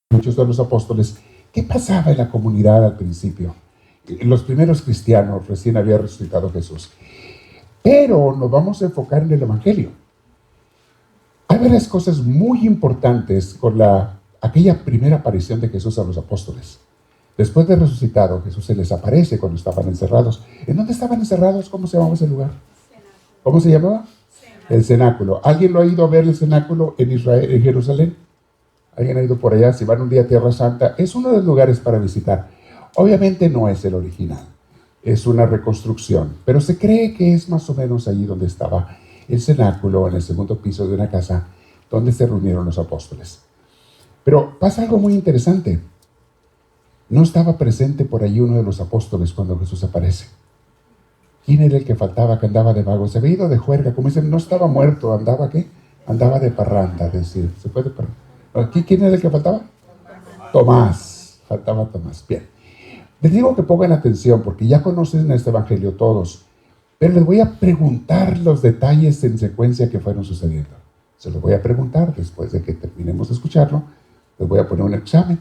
muchos de los apóstoles, ¿qué pasaba en la comunidad al principio? Los primeros cristianos, recién había resucitado Jesús. Pero nos vamos a enfocar en el Evangelio. Hay varias cosas muy importantes con aquella primera aparición de Jesús a los apóstoles. Después de resucitado, Jesús se les aparece cuando estaban encerrados. ¿En dónde estaban encerrados? ¿Cómo se llamaba ese lugar? ¿Cómo se llamaba? El cenáculo. ¿Alguien lo ha ido a ver el cenáculo en Israel, en Jerusalén? ¿Alguien ha ido por allá? Si van un día a Tierra Santa, es uno de los lugares para visitar. Obviamente no es el original, es una reconstrucción, pero se cree que es más o menos allí donde estaba el cenáculo, en el segundo piso de una casa donde se reunieron los apóstoles. Pero pasa algo muy interesante. No estaba presente por allí uno de los apóstoles cuando Jesús aparece. ¿Quién era el que faltaba, que andaba de vago? Se había ido de juerga, como dicen, no estaba muerto, ¿andaba qué? Andaba de parranda, es decir, ¿se puede parranda? ¿Quién era el que faltaba? Tomás, faltaba Tomás. Bien, les digo que pongan atención porque ya conocen este evangelio todos, pero les voy a preguntar los detalles en secuencia que fueron sucediendo. Se los voy a preguntar después de que terminemos de escucharlo. Les voy a poner un examen,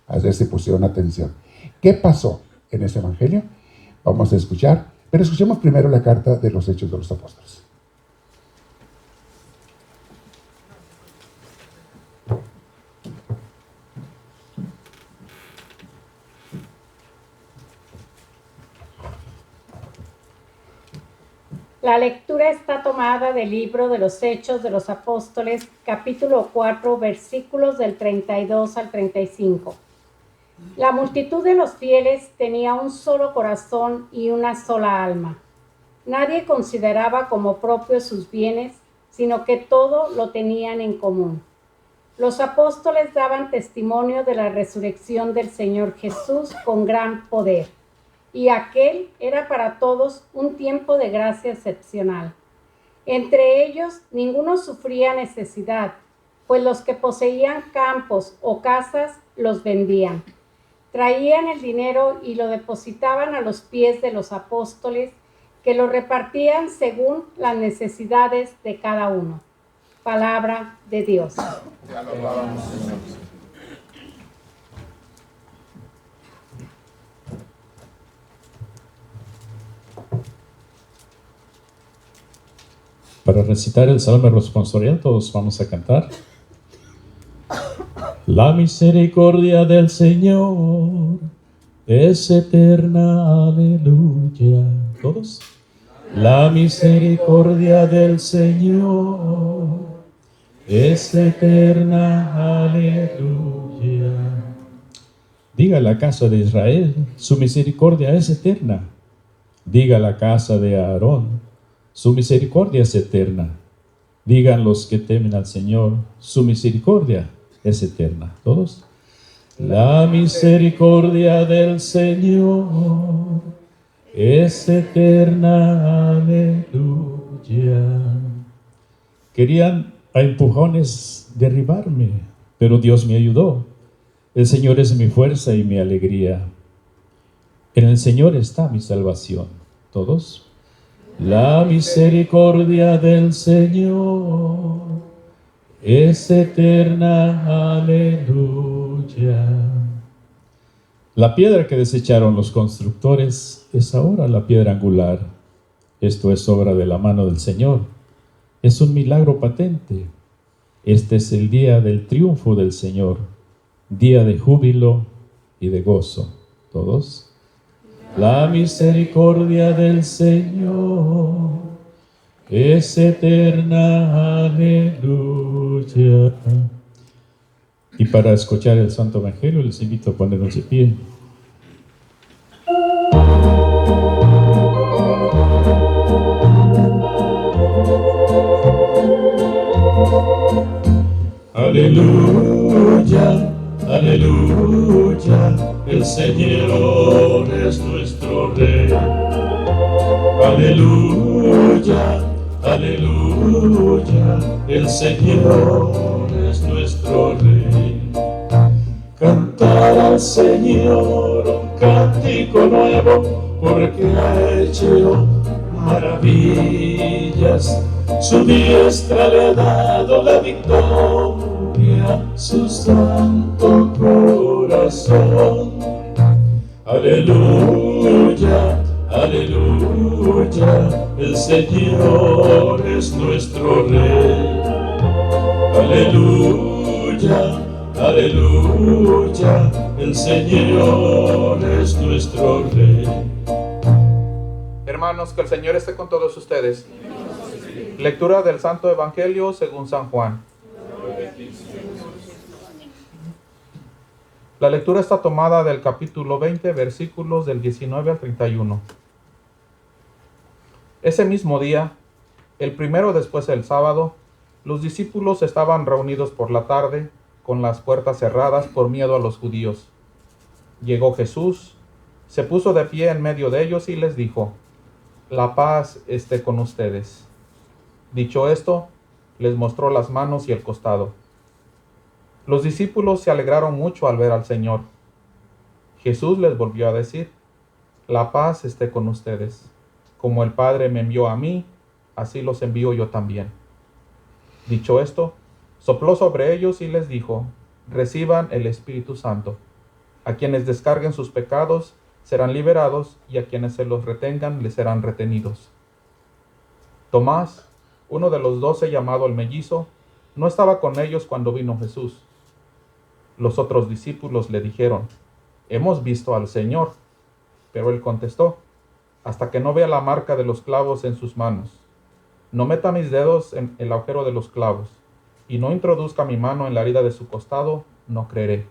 a ver si pusieron atención. ¿Qué pasó en ese evangelio? Vamos a escuchar, pero escuchemos primero la carta de los Hechos de los Apóstoles. La lectura está tomada del libro de los Hechos de los Apóstoles, capítulo 4, versículos del 32 al 35. La multitud de los fieles tenía un solo corazón y una sola alma. Nadie consideraba como propios sus bienes, sino que todo lo tenían en común. Los apóstoles daban testimonio de la resurrección del Señor Jesús con gran poder. Y aquel era para todos un tiempo de gracia excepcional. Entre ellos ninguno sufría necesidad, pues los que poseían campos o casas los vendían. Traían el dinero y lo depositaban a los pies de los apóstoles, que lo repartían según las necesidades de cada uno. Palabra de Dios. Te alabamos, Señor. Para recitar el Salmo responsorial, todos vamos a cantar. La misericordia del Señor es eterna, aleluya. ¿Todos? La misericordia del Señor es eterna, aleluya. Diga la casa de Israel, su misericordia es eterna. Diga la casa de Aarón, su misericordia es eterna. Digan los que temen al Señor, su misericordia es eterna. ¿Todos? La misericordia del Señor es eterna, aleluya. Querían a empujones derribarme, pero Dios me ayudó. El Señor es mi fuerza y mi alegría. En el Señor está mi salvación. ¿Todos? La misericordia del Señor es eterna, aleluya. La piedra que desecharon los constructores es ahora la piedra angular. Esto es obra de la mano del Señor. Es un milagro patente. Este es el día del triunfo del Señor, día de júbilo y de gozo. ¿Todos? La misericordia del Señor es eterna, aleluya. Y para escuchar el Santo Evangelio les invito a ponernos de pie. Aleluya, aleluya, el Señor es nuestro Rey. Aleluya, aleluya, el Señor es nuestro Rey. Cantar al Señor un cántico nuevo, porque ha hecho maravillas. Su diestra le ha dado la victoria, su santo corazón corazón. Aleluya, aleluya, el Señor es nuestro Rey. Aleluya, aleluya, el Señor es nuestro Rey. Hermanos, que el Señor esté con todos ustedes. Lectura del Santo Evangelio según San Juan. La lectura está tomada del capítulo 20, versículos del 19 al 31. Ese mismo día, el primero después del sábado, los discípulos estaban reunidos por la tarde, con las puertas cerradas por miedo a los judíos. Llegó Jesús, se puso de pie en medio de ellos y les dijo: «La paz esté con ustedes». Dicho esto, les mostró las manos y el costado. Los discípulos se alegraron mucho al ver al Señor. Jesús les volvió a decir: «La paz esté con ustedes. Como el Padre me envió a mí, así los envío yo también». Dicho esto, sopló sobre ellos y les dijo: «Reciban el Espíritu Santo. A quienes descarguen sus pecados serán liberados, y a quienes se los retengan les serán retenidos». Tomás, uno de los 12 llamado el mellizo, no estaba con ellos cuando vino Jesús. Los otros discípulos le dijeron: «Hemos visto al Señor». Pero él contestó: «Hasta que no vea la marca de los clavos en sus manos, no meta mis dedos en el agujero de los clavos, y no introduzca mi mano en la herida de su costado, no creeré».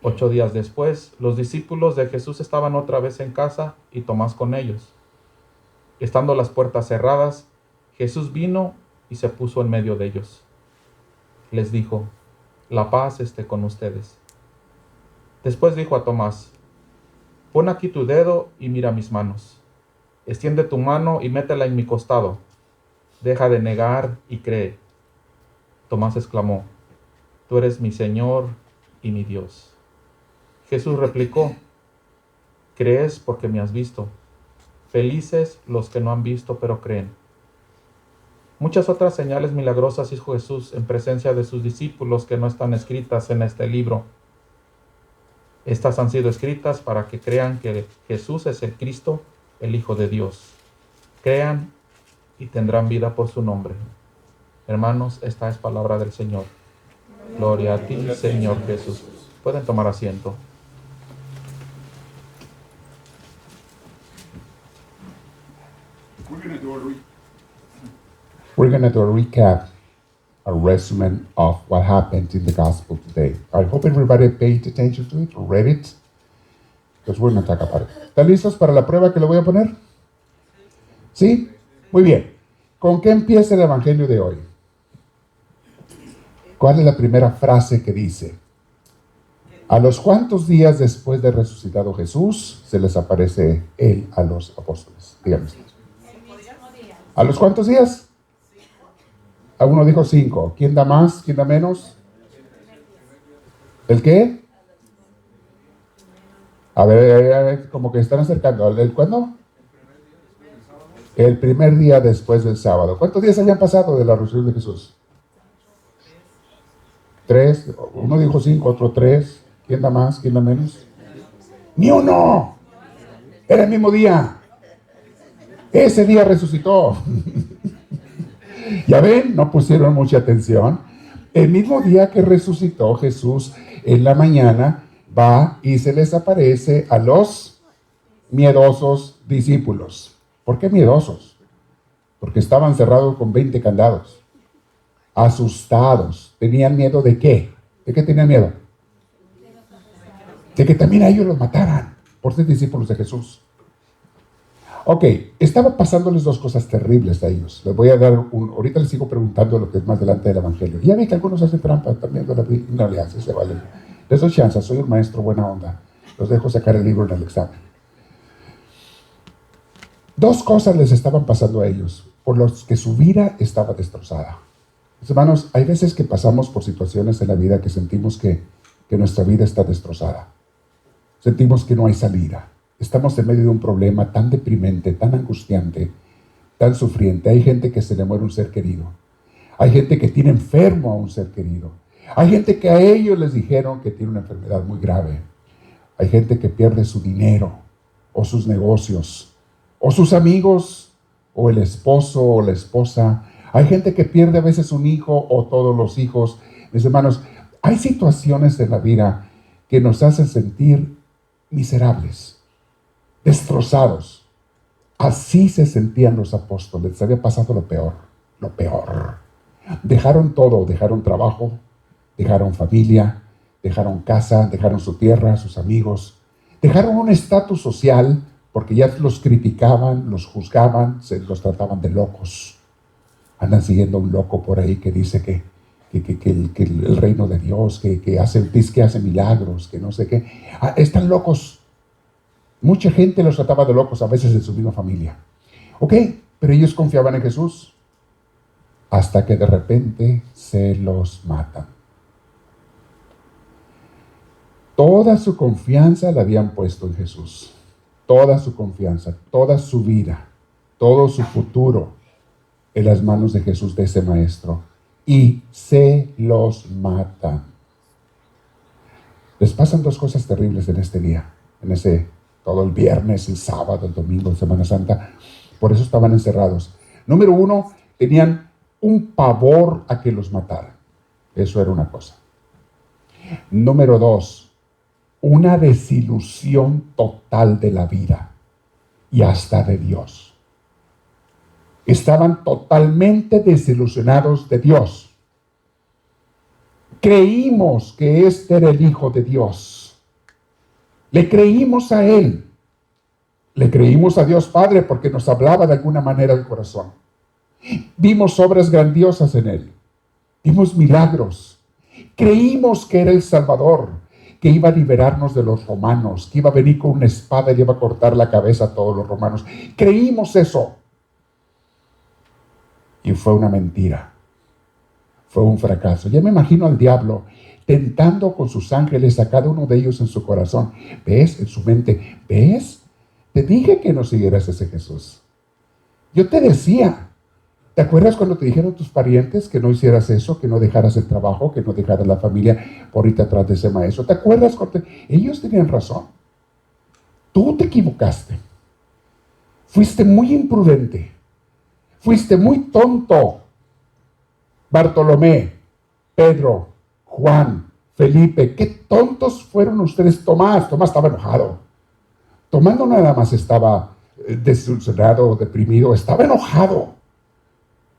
8 días después, los discípulos de Jesús estaban otra vez en casa y Tomás con ellos. Estando las puertas cerradas, Jesús vino y se puso en medio de ellos. Les dijo: «La paz esté con ustedes». Después dijo a Tomás: «Pon aquí tu dedo y mira mis manos. Extiende tu mano y métela en mi costado. Deja de negar y cree». Tomás exclamó: «Tú eres mi Señor y mi Dios». Jesús replicó: «Crees porque me has visto. Felices los que no han visto pero creen». Muchas otras señales milagrosas hizo Jesús en presencia de sus discípulos que no están escritas en este libro. Estas han sido escritas para que crean que Jesús es el Cristo, el Hijo de Dios. Crean y tendrán vida por su nombre. Hermanos, esta es palabra del Señor. Gloria a ti, Señor Jesús. Pueden tomar asiento. We're going to do a recap, a resume of what happened in the gospel today. I hope everybody paid attention to it, read it, because we're going to talk about it. ¿Están listos para la prueba que le voy a poner? ¿Sí? Muy bien. ¿Con qué empieza el evangelio de hoy? ¿Cuál es la primera frase que dice? ¿A los cuántos días después de resucitado Jesús se les aparece Él a los apóstoles? Díganme. ¿A los cuántos días? A uno dijo 5. ¿Quién da más? ¿Quién da menos? ¿El qué? A ver, como que están acercando. ¿El cuándo? El primer día después del sábado. ¿Cuántos días habían pasado de la resurrección de Jesús? 3. Uno dijo 5, otro 3. ¿Quién da más? ¿Quién da menos? ¡Ni uno! Era el mismo día. Ese día resucitó. Ya ven, no pusieron mucha atención. El mismo día que resucitó Jesús, en la mañana, va y se les aparece a los miedosos discípulos. ¿Por qué miedosos? Porque estaban cerrados con 20 candados. Asustados. ¿Tenían miedo de qué? ¿De qué tenían miedo? De que también a ellos los mataran por ser discípulos de Jesús. Ok, estaba pasándoles 2 cosas terribles a ellos. Les voy a dar ahorita les sigo preguntando lo que es más delante del evangelio. Ya ve que algunos hacen trampa también de la Biblia. No le hace, se vale. Les doy chance, soy un maestro buena onda. Los dejo sacar el libro en el examen. 2 cosas les estaban pasando a ellos, por los que su vida estaba destrozada. Hermanos, hay veces que pasamos por situaciones en la vida que sentimos que nuestra vida está destrozada. Sentimos que no hay salida. Estamos en medio de un problema tan deprimente, tan angustiante, tan sufriente. Hay gente que se le muere un ser querido. Hay gente que tiene enfermo a un ser querido. Hay gente que a ellos les dijeron que tiene una enfermedad muy grave. Hay gente que pierde su dinero, o sus negocios, o sus amigos, o el esposo o la esposa. Hay gente que pierde a veces un hijo o todos los hijos. Mis hermanos, hay situaciones en la vida que nos hacen sentir miserables, destrozados. Así se sentían los apóstoles. Les había pasado lo peor, lo peor. Dejaron todo, dejaron trabajo, dejaron familia, dejaron casa, dejaron su tierra, sus amigos, dejaron un estatus social porque ya los criticaban, los juzgaban, los trataban de locos. Andan siguiendo a un loco por ahí que dice que el reino de Dios, que hace milagros, que no sé qué. Están locos. Mucha gente los trataba de locos, a veces en su misma familia. Ok, pero ellos confiaban en Jesús. Hasta que de repente se los matan. Toda su confianza la habían puesto en Jesús. Toda su confianza, toda su vida, todo su futuro en las manos de Jesús, de ese maestro. Y se los matan. Les pasan dos cosas terribles en este día, todo el viernes, el sábado, el domingo, Semana Santa. Por eso estaban encerrados. Número uno, tenían un pavor a que los mataran. Eso era una cosa. Número dos, una desilusión total de la vida y hasta de Dios. Estaban totalmente desilusionados de Dios. Creímos que este era el Hijo de Dios. Le creímos a Él. Le creímos a Dios Padre porque nos hablaba de alguna manera el corazón. Vimos obras grandiosas en Él. Vimos milagros. Creímos que era el Salvador, que iba a liberarnos de los romanos, que iba a venir con una espada y iba a cortar la cabeza a todos los romanos. Creímos eso. Y fue una mentira. Fue un fracaso. Ya me imagino al diablo tentando con sus ángeles a cada uno de ellos en su corazón. ¿Ves? En su mente. ¿Ves? Te dije que no siguieras ese Jesús. Yo te decía. ¿Te acuerdas cuando te dijeron tus parientes que no hicieras eso, que no dejaras el trabajo, que no dejaras la familia por irte atrás de ese maestro? ¿Te acuerdas cuando ellos tenían razón? Tú te equivocaste. Fuiste muy imprudente. Fuiste muy tonto. Bartolomé, Pedro, Juan, Felipe, qué tontos fueron ustedes. Tomás estaba enojado. Tomás no nada más estaba desilusionado, deprimido, estaba enojado.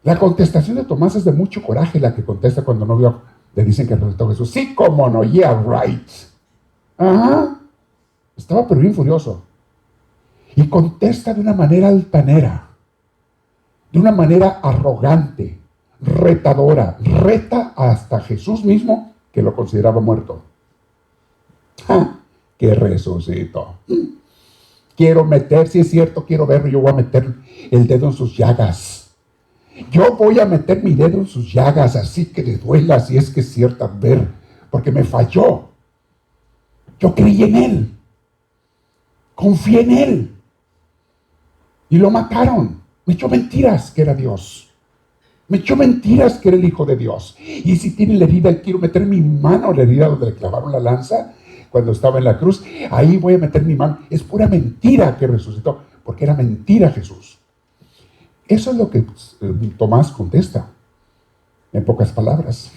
La contestación de Tomás es de mucho coraje, la que contesta cuando no vio, le dicen que resucitó Jesús. Sí, cómo no, yeah, right. Ajá. Estaba pero bien furioso. Y contesta de una manera altanera, de una manera arrogante, retadora. Reta hasta Jesús mismo, que lo consideraba muerto. ¡Ja! Que resucitó. Quiero meter, si es cierto, quiero verlo, yo voy a meter el dedo en sus llagas. Yo voy a meter mi dedo en sus llagas, así que le duela, si es que es cierto, ver, porque me falló. Yo creí en Él. Confié en Él. Y lo mataron. Me echó mentiras que era Dios. Me echó mentiras que era el Hijo de Dios. Y si tiene la herida, quiero meter mi mano en la herida donde le clavaron la lanza, cuando estaba en la cruz, ahí voy a meter mi mano. Es pura mentira que resucitó, porque era mentira Jesús. Eso es lo que Tomás contesta, en pocas palabras.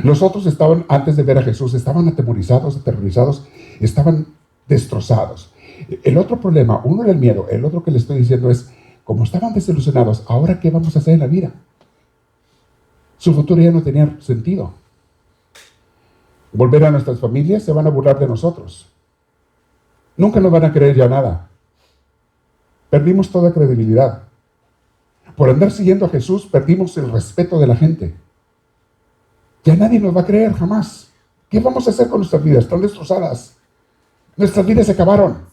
Los otros estaban, antes de ver a Jesús, estaban atemorizados, aterrorizados, estaban destrozados. El otro problema, uno era el miedo, el otro que le estoy diciendo es, como estaban desilusionados, ¿ahora qué vamos a hacer en la vida? Su futuro ya no tenía sentido. Volver a nuestras familias, se van a burlar de nosotros. Nunca nos van a creer ya nada. Perdimos toda credibilidad. Por andar siguiendo a Jesús, perdimos el respeto de la gente. Ya nadie nos va a creer jamás. ¿Qué vamos a hacer con nuestras vidas? Están destrozadas. Nuestras vidas se acabaron.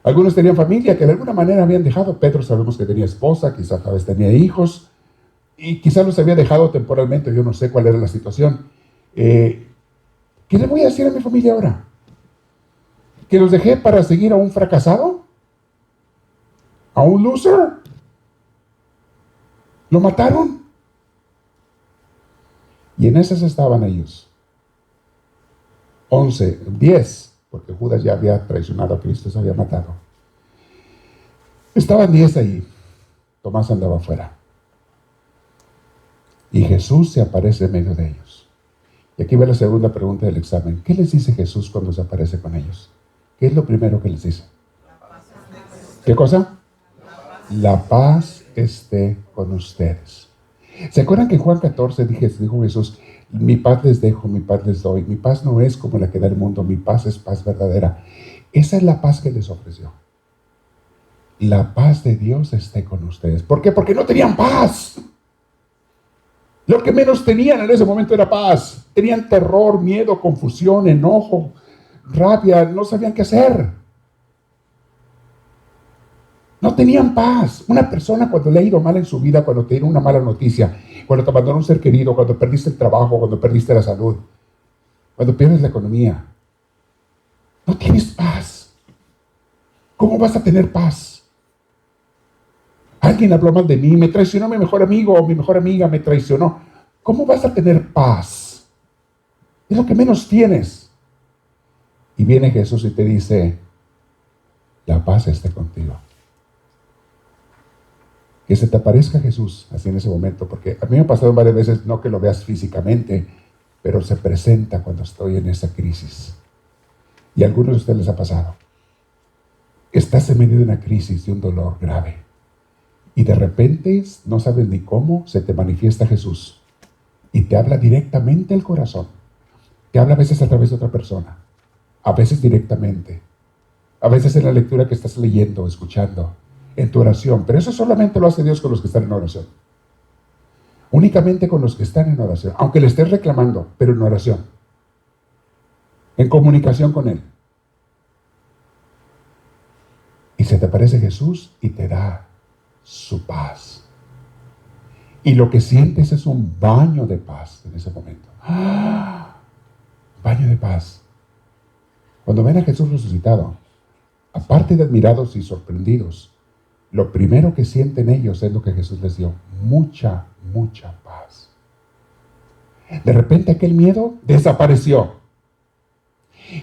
Algunos tenían familia que de alguna manera habían dejado. Pedro sabemos que tenía esposa, quizás tal vez tenía hijos, y quizás los había dejado temporalmente. Yo no sé cuál era la situación. ¿Qué le voy a decir a mi familia ahora? ¿Que los dejé para seguir a un fracasado? ¿A un loser? ¿Lo mataron? Y en esas estaban ellos. 10, porque Judas ya había traicionado a Cristo, se había matado. Estaban 10 ahí. Tomás andaba afuera. Y Jesús se aparece en medio de ellos. Y aquí va la segunda pregunta del examen. ¿Qué les dice Jesús cuando se aparece con ellos? ¿Qué es lo primero que les dice? ¿Qué cosa? La paz esté con ustedes. ¿Se acuerdan que en Juan 14 dijo Jesús, mi paz les dejo, mi paz les doy? Mi paz no es como la que da el mundo, mi paz es paz verdadera. Esa es la paz que les ofreció. La paz de Dios esté con ustedes. ¿Por qué? Porque no tenían paz. Lo que menos tenían en ese momento era paz. Tenían terror, miedo, confusión, enojo, rabia, no sabían qué hacer. No tenían paz. Una persona cuando le ha ido mal en su vida, cuando tiene una mala noticia, cuando te abandonó un ser querido, cuando perdiste el trabajo, cuando perdiste la salud, cuando pierdes la economía, no tienes paz. ¿Cómo vas a tener paz? Alguien habló mal de mí, me traicionó mi mejor amigo o mi mejor amiga me traicionó. ¿Cómo vas a tener paz? Es lo que menos tienes. Y viene Jesús y te dice, la paz esté contigo. Que se te aparezca Jesús así en ese momento, porque a mí me ha pasado varias veces, no que lo veas físicamente, pero se presenta cuando estoy en esa crisis. Y a algunos de ustedes les ha pasado. Estás en medio de una crisis, de un dolor grave. Y de repente, no sabes ni cómo, se te manifiesta Jesús. Y te habla directamente al corazón. Te habla a veces a través de otra persona. A veces directamente. A veces en la lectura que estás leyendo, escuchando. En tu oración. Pero eso solamente lo hace Dios con los que están en oración. Únicamente con los que están en oración. Aunque le estés reclamando, pero en oración. En comunicación con Él. Y se te aparece Jesús y te da su paz. Y lo que sientes es un baño de paz en ese momento. ¡Ah! Baño de paz. Cuando ven a Jesús resucitado, aparte de admirados y sorprendidos, lo primero que sienten ellos es lo que Jesús les dio. Mucha, mucha paz. De repente aquel miedo desapareció.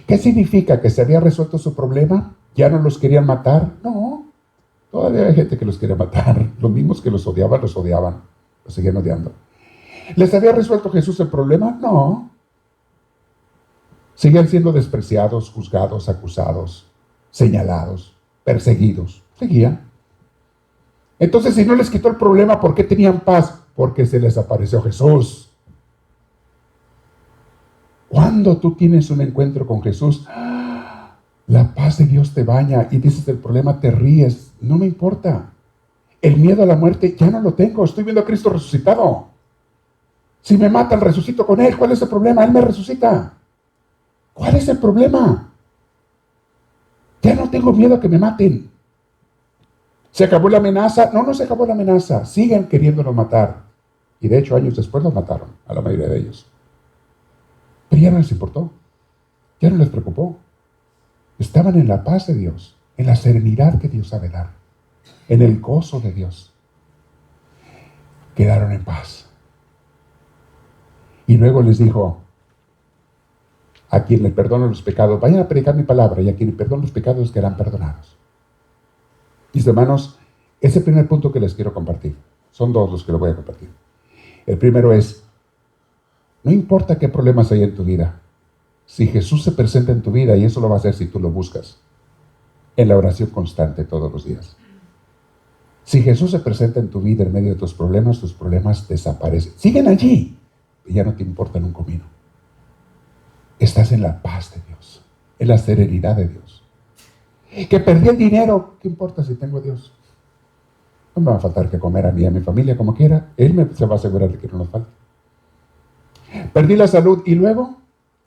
¿Qué significa? ¿Que se había resuelto su problema? ¿Ya no los querían matar? No. Todavía hay gente que los quería matar. Los mismos que los odiaban, los seguían odiando. ¿Les había resuelto Jesús el problema? No. Seguían siendo despreciados, juzgados, acusados, señalados, perseguidos. Seguían. Entonces, si no les quitó el problema, ¿por qué tenían paz? Porque se les apareció Jesús. Cuando tú tienes un encuentro con Jesús, la paz de Dios te baña y dices el problema, te ríes. No me importa. El miedo a la muerte ya no lo tengo. Estoy viendo a Cristo resucitado. Si me matan, resucito con Él. ¿Cuál es el problema? Él me resucita. ¿Cuál es el problema? Ya no tengo miedo a que me maten. ¿Se acabó la amenaza? No, no se acabó la amenaza. Siguen queriéndonos matar. Y de hecho, años después los mataron, a la mayoría de ellos. Pero ya no les importó. Ya no les preocupó. Estaban en la paz de Dios, en la serenidad que Dios sabe dar, en el gozo de Dios. Quedaron en paz. Y luego les dijo, a quien le perdonan los pecados, vayan a predicar mi palabra, y a quien le perdonan los pecados quedarán perdonados. Mis hermanos, ese primer punto que les quiero compartir, son dos los que les voy a compartir. El primero es, no importa qué problemas hay en tu vida, si Jesús se presenta en tu vida, y eso lo va a hacer si tú lo buscas, en la oración constante todos los días. Si Jesús se presenta en tu vida en medio de tus problemas desaparecen. Siguen allí, y ya no te importan un comino. Estás en la paz de Dios, en la serenidad de Dios. Que perdí el dinero, ¿qué importa si tengo a Dios? No me va a faltar que comer a mí y a mi familia como quiera. Él se va a asegurar de que no nos falte. Perdí la salud y luego,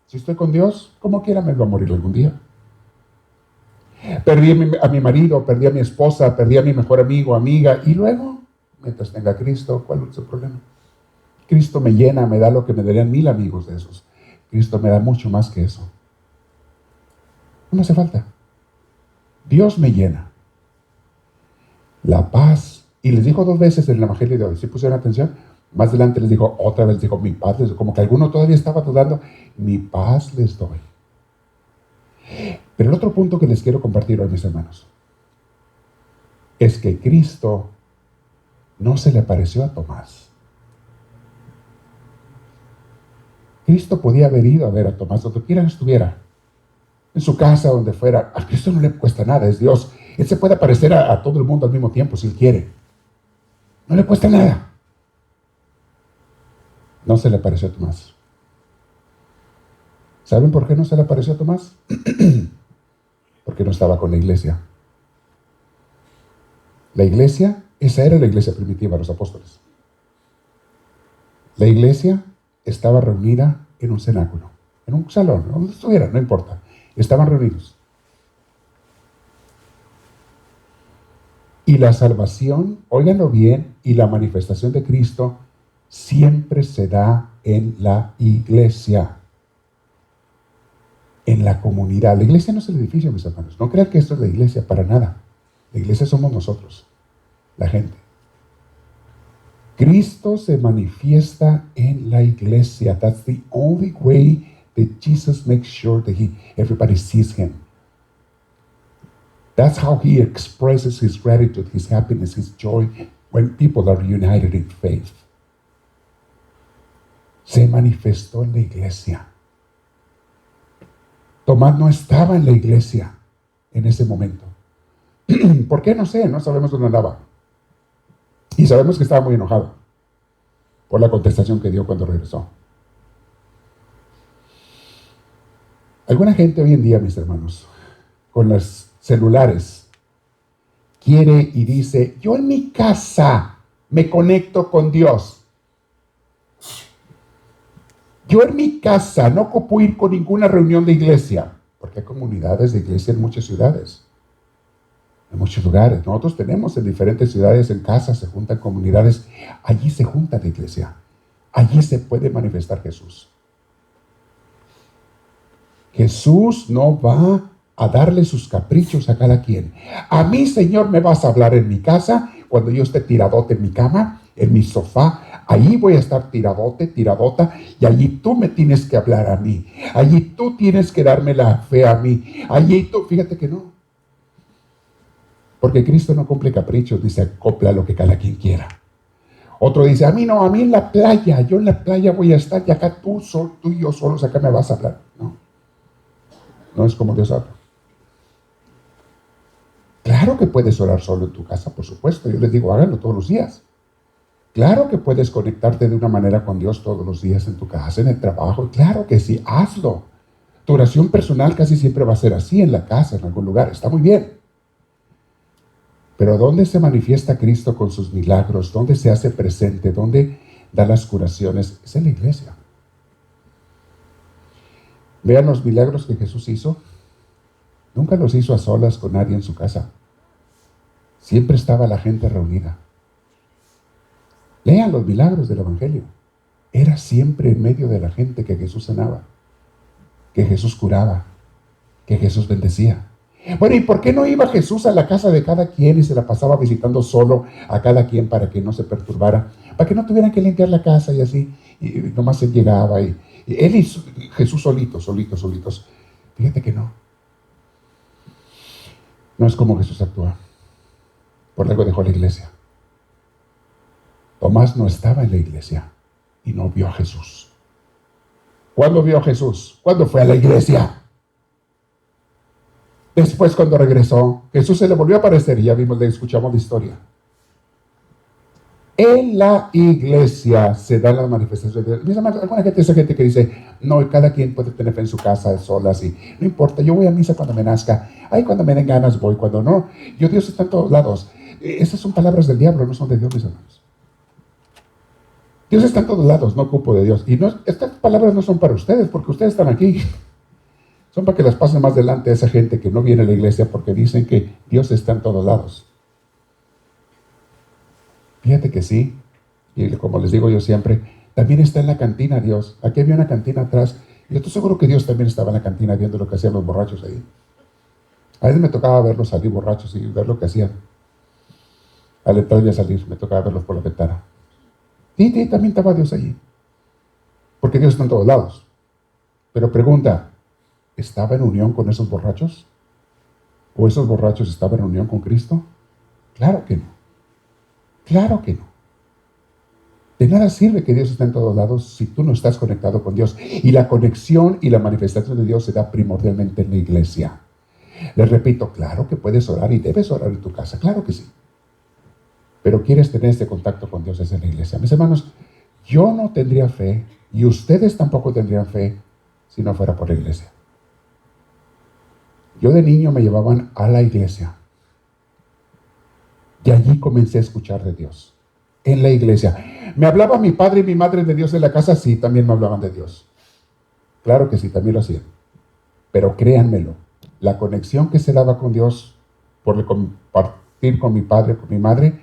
si estoy con Dios, como quiera me voy a morir algún día. Perdí a mi marido, perdí a mi esposa, perdí a mi mejor amigo, amiga, y luego, mientras tenga a Cristo, ¿cuál es el problema? Cristo me llena, me da lo que me darían 1000 amigos de esos. Cristo me da mucho más que eso. No me hace falta. Dios me llena. La paz. Y les dijo 2 veces en el Evangelio de hoy, ¿sí pusieron atención? Más adelante les dijo, otra vez dijo, mi paz les doy. Como que alguno todavía estaba dudando, mi paz les doy. Pero el otro punto que les quiero compartir hoy, mis hermanos, es que Cristo no se le apareció a Tomás. Cristo podía haber ido a ver a Tomás donde quiera que estuviera, en su casa, donde fuera. A Cristo no le cuesta nada, es Dios. Él se puede aparecer a todo el mundo al mismo tiempo si Él quiere. No le cuesta nada. No se le apareció a Tomás. ¿Saben por qué no se le apareció a Tomás? Porque no estaba con la iglesia. La iglesia, esa era la iglesia primitiva, los apóstoles. La iglesia estaba reunida en un cenáculo, en un salón, donde estuviera, no importa. Estaban reunidos. Y la salvación, óiganlo bien, y la manifestación de Cristo siempre se da en la iglesia, en la comunidad. La iglesia no es el edificio, mis hermanos. No crean que esto es la iglesia, para nada. La iglesia somos nosotros, la gente. Cristo se manifiesta en la iglesia. That's the only way that Jesus makes sure that everybody sees Him. That's how He expresses His gratitude, His happiness, His joy when people are united in faith. Se manifestó en la iglesia. Tomás no estaba en la iglesia en ese momento. ¿Por qué? No sé, no sabemos dónde andaba. Y sabemos que estaba muy enojado por la contestación que dio cuando regresó. Alguna gente hoy en día, mis hermanos, con los celulares, quiere y dice, yo en mi casa me conecto con Dios. Yo en mi casa no ocupo ir con ninguna reunión de iglesia, porque hay comunidades de iglesia en muchas ciudades, en muchos lugares. Nosotros tenemos en diferentes ciudades, en casas, se juntan comunidades. Allí se junta la iglesia. Allí se puede manifestar Jesús. Jesús no va a darle sus caprichos a cada quien. A mí, Señor, me vas a hablar en mi casa, cuando yo esté tiradote en mi cama, en mi sofá. Allí voy a estar tiradote, tiradota, y allí tú me tienes que hablar a mí. Allí tú tienes que darme la fe a mí. Allí tú, fíjate que no. Porque Cristo no cumple caprichos, dice, acopla lo que cada quien quiera. Otro dice, a mí no, a mí en la playa, yo en la playa voy a estar, y acá tú y yo solos, acá me vas a hablar. No, no es como Dios habla. Claro que puedes orar solo en tu casa, por supuesto. Yo les digo, háganlo todos los días. Claro que puedes conectarte de una manera con Dios todos los días en tu casa, en el trabajo. Claro que sí, hazlo. Tu oración personal casi siempre va a ser así, en la casa, en algún lugar. Está muy bien. Pero ¿dónde se manifiesta Cristo con sus milagros? ¿Dónde se hace presente? ¿Dónde da las curaciones? Es en la iglesia. Vean los milagros que Jesús hizo. Nunca los hizo a solas con nadie en su casa. Siempre estaba la gente reunida. Lean los milagros del Evangelio. Era siempre en medio de la gente que Jesús sanaba, que Jesús curaba, que Jesús bendecía. Bueno, ¿y por qué no iba Jesús a la casa de cada quien y se la pasaba visitando solo a cada quien para que no se perturbara? Para que no tuvieran que limpiar la casa y así. Y nomás él llegaba y él y Jesús solitos. Fíjate que no. No es como Jesús actúa. Por algo dejó la iglesia. Tomás no estaba en la iglesia y no vio a Jesús. ¿Cuándo vio a Jesús? ¿Cuándo fue a la iglesia? Después, cuando regresó, Jesús se le volvió a aparecer y ya vimos, le escuchamos la historia. En la iglesia se dan las manifestaciones de Dios. Alguna gente, esa gente que dice, no, cada quien puede tener fe en su casa, solas, y no importa, yo voy a misa cuando me nazca, ay, cuando me den ganas voy, cuando no, Dios está en todos lados. Esas son palabras del diablo, no son de Dios, mis hermanos. Dios está en todos lados, no ocupo de Dios. Y no, estas palabras no son para ustedes, porque ustedes están aquí. Son para que las pasen más adelante a esa gente que no viene a la iglesia porque dicen que Dios está en todos lados. Fíjate que sí, y como les digo yo siempre, también está en la cantina Dios. Aquí había una cantina atrás, y yo estoy seguro que Dios también estaba en la cantina viendo lo que hacían los borrachos ahí. A veces me tocaba verlos salir borrachos y ver lo que hacían. Al entrar y a salir, me tocaba verlos por la ventana. Sí, sí, también estaba Dios allí. Porque Dios está en todos lados. Pero pregunta, ¿estaba en unión con esos borrachos? ¿O esos borrachos estaban en unión con Cristo? Claro que no. Claro que no. De nada sirve que Dios esté en todos lados si tú no estás conectado con Dios. Y la conexión y la manifestación de Dios se da primordialmente en la iglesia. Les repito, claro que puedes orar y debes orar en tu casa, claro que sí. Pero quieres tener este contacto con Dios desde la iglesia. Mis hermanos, yo no tendría fe y ustedes tampoco tendrían fe si no fuera por la iglesia. Yo de niño me llevaban a la iglesia y allí comencé a escuchar de Dios. En la iglesia. ¿Me hablaba mi padre y mi madre de Dios en la casa? Sí, también me hablaban de Dios. Claro que sí, también lo hacían. Pero créanmelo, la conexión que se daba con Dios por compartir con mi padre, con mi madre,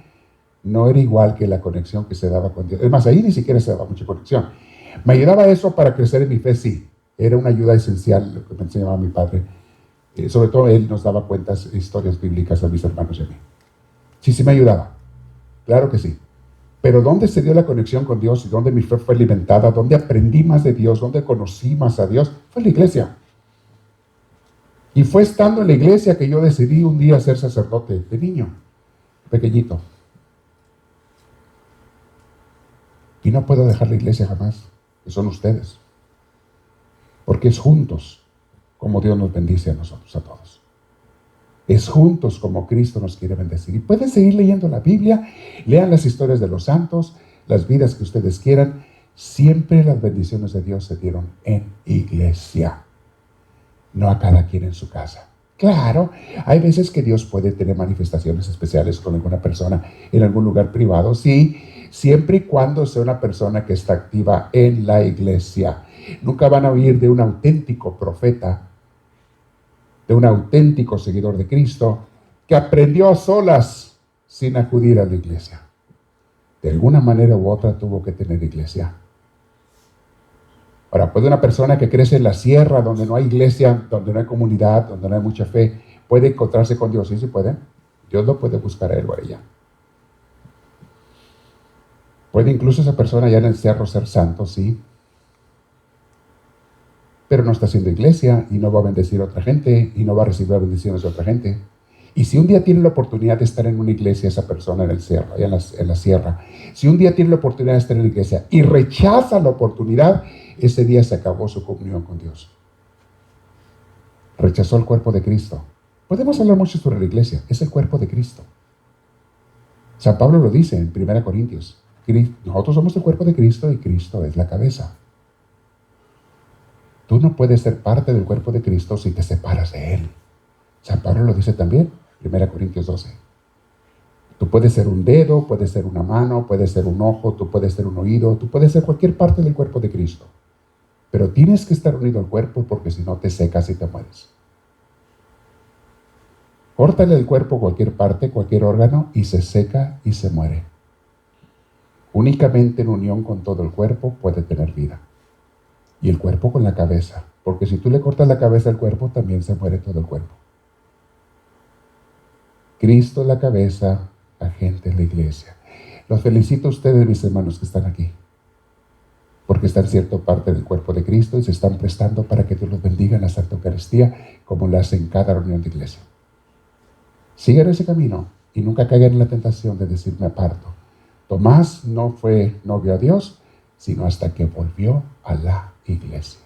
no era igual que la conexión que se daba con Dios. Es más, ahí ni siquiera se daba mucha conexión. ¿Me ayudaba eso para crecer en mi fe? Sí. Era una ayuda esencial lo que me enseñaba mi padre. Sobre todo él nos daba cuentas, historias bíblicas a mis hermanos y a mí. Sí, sí me ayudaba. Claro que sí. Pero ¿dónde se dio la conexión con Dios y dónde mi fe fue alimentada? ¿Dónde aprendí más de Dios? ¿Dónde conocí más a Dios? Fue en la iglesia. Y fue estando en la iglesia que yo decidí un día ser sacerdote de niño, pequeñito. Y no puedo dejar la iglesia jamás, que son ustedes. Porque es juntos como Dios nos bendice a nosotros, a todos. Es juntos como Cristo nos quiere bendecir. Y pueden seguir leyendo la Biblia, lean las historias de los santos, las vidas que ustedes quieran. Siempre las bendiciones de Dios se dieron en iglesia, no a cada quien en su casa. Claro, hay veces que Dios puede tener manifestaciones especiales con alguna persona en algún lugar privado, sí, siempre y cuando sea una persona que está activa en la iglesia. Nunca van a oír de un auténtico profeta, de un auténtico seguidor de Cristo, que aprendió a solas sin acudir a la iglesia. De alguna manera u otra tuvo que tener iglesia. Ahora, puede una persona que crece en la sierra, donde no hay iglesia, donde no hay comunidad, donde no hay mucha fe, puede encontrarse con Dios. Sí, sí puede. Dios lo puede buscar a él o a ella. Puede incluso esa persona allá en el cerro ser santo, sí. Pero no está haciendo iglesia y no va a bendecir a otra gente y no va a recibir bendiciones de otra gente. Y si un día tiene la oportunidad de estar en una iglesia, esa persona en el cerro, allá en la sierra, si un día tiene la oportunidad de estar en la iglesia y rechaza la oportunidad, ese día se acabó su comunión con Dios. Rechazó el cuerpo de Cristo. Podemos hablar mucho sobre la iglesia, es el cuerpo de Cristo. San Pablo lo dice en 1 Corintios. Nosotros somos el cuerpo de Cristo y Cristo es la cabeza. Tú no puedes ser parte del cuerpo de Cristo si te separas de Él. San Pablo lo dice también, 1 Corintios 12. Tú puedes ser un dedo, puedes ser una mano, puedes ser un ojo, tú puedes ser un oído, tú puedes ser cualquier parte del cuerpo de Cristo. Pero tienes que estar unido al cuerpo porque si no te secas y te mueres. Córtale el cuerpo cualquier parte, cualquier órgano y se seca y se muere. Únicamente en unión con todo el cuerpo puede tener vida. Y el cuerpo con la cabeza, porque si tú le cortas la cabeza al cuerpo, también se muere todo el cuerpo. Cristo es la cabeza, la gente es la iglesia. Los felicito a ustedes, mis hermanos que están aquí, porque están siendo parte del cuerpo de Cristo y se están prestando para que Dios los bendiga en la Santa Eucaristía, como lo hace en cada reunión de iglesia. Sigan ese camino y nunca caigan en la tentación de decir me aparto. Tomás no vio a Dios, sino hasta que volvió a la iglesia.